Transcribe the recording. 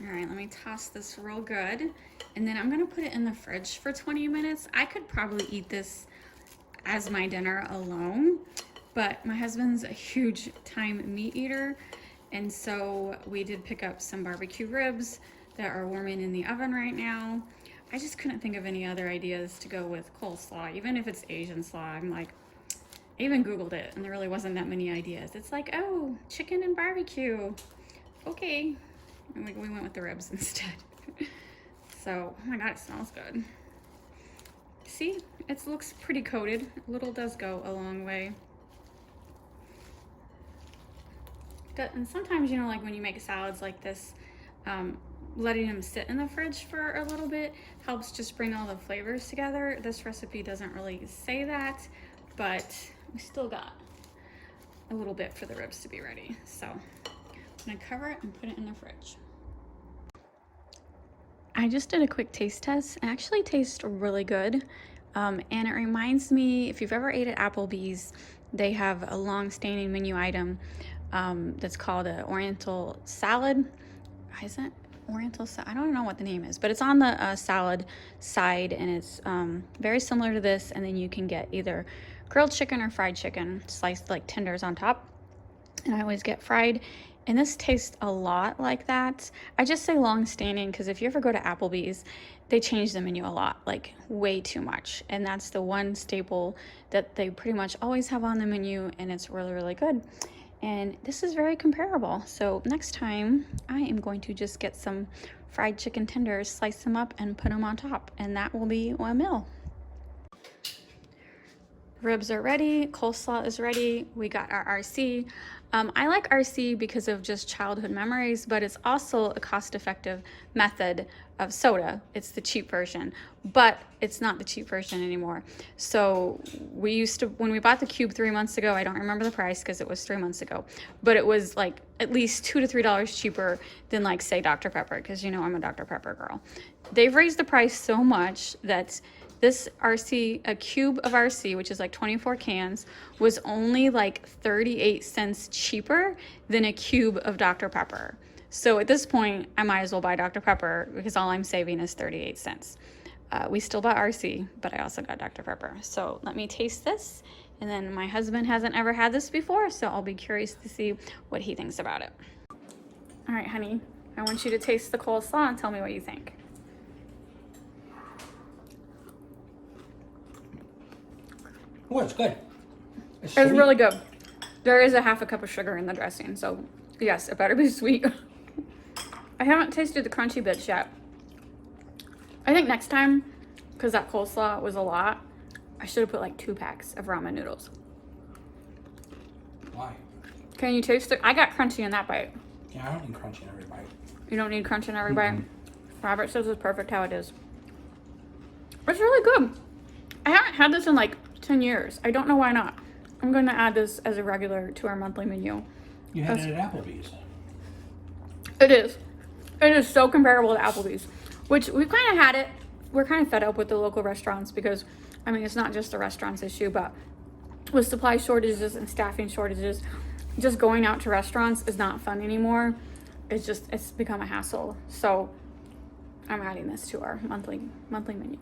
All right, let me toss this real good. And then I'm gonna put it in the fridge for 20 minutes. I could probably eat this as my dinner alone, but my husband's a huge time meat eater. And so we did pick up some barbecue ribs that are warming in the oven right now. I just couldn't think of any other ideas to go with coleslaw, even if it's Asian slaw. I'm like, I even Googled it and there really wasn't that many ideas. It's like, oh, chicken and barbecue. Okay. And we went with the ribs instead. So, oh my God, it smells good. See, it looks pretty coated. A little does go a long way. And sometimes, you know, like when you make salads like this, letting them sit in the fridge for a little bit helps just bring all the flavors together. This recipe doesn't really say that, but we still got a little bit for the ribs to be ready. So I'm gonna cover it and put it in the fridge. I just did a quick taste test. It actually tastes really good. And it reminds me, if you've ever ate at Applebee's, they have a long-standing menu item that's called an Oriental Salad. Is that Oriental Salad? I don't know what the name is, but it's on the salad side, and it's very similar to this. And then you can get either grilled chicken or fried chicken, sliced like tenders on top. And I always get fried. And this tastes a lot like that. I just say long-standing because if you ever go to Applebee's, they change the menu a lot, like way too much. And that's the one staple that they pretty much always have on the menu, and it's really, really good. And this is very comparable. So next time I am going to just get some fried chicken tenders, slice them up and put them on top, and that will be one meal. Ribs are ready, coleslaw is ready, we got our RC. I like RC because of just childhood memories, but it's also a cost-effective method of soda. It's the cheap version, but it's not the cheap version anymore. So we used to, when we bought the cube 3 months ago, I don't remember the price because it was 3 months ago, but it was like at least $2 to $3 cheaper than like say Dr. Pepper, because you know I'm a Dr. Pepper girl. They've raised the price so much that this RC, a cube of RC, which is like 24 cans, was only like 38 cents cheaper than a cube of Dr. Pepper. So at this point, I might as well buy Dr. Pepper because all I'm saving is 38 cents. We still bought RC, but I also got Dr. Pepper. So let me taste this. And then my husband hasn't ever had this before, so I'll be curious to see what he thinks about it. All right, honey, I want you to taste the coleslaw and tell me what you think. Oh, it's good. It's really good. There is a half a cup of sugar in the dressing, so yes, it better be sweet. I haven't tasted the crunchy bits yet. I think next time, because that coleslaw was a lot, I should have put like 2 packs of ramen noodles. Why? Can you taste it? I got crunchy in that bite. Yeah, I don't need crunch in every bite. You don't need crunch in every bite? Robert says it's perfect how it is. It's really good. I haven't had this in like 10 years. I don't know why not. I'm going to add this as a regular to our monthly menu. You had it at Applebee's. It is. It is so comparable to Applebee's, which we've kind of had it. We're kind of fed up with the local restaurants because, I mean, it's not just the restaurants issue, but with supply shortages and staffing shortages, just going out to restaurants is not fun anymore. It's become a hassle. So I'm adding this to our monthly menu.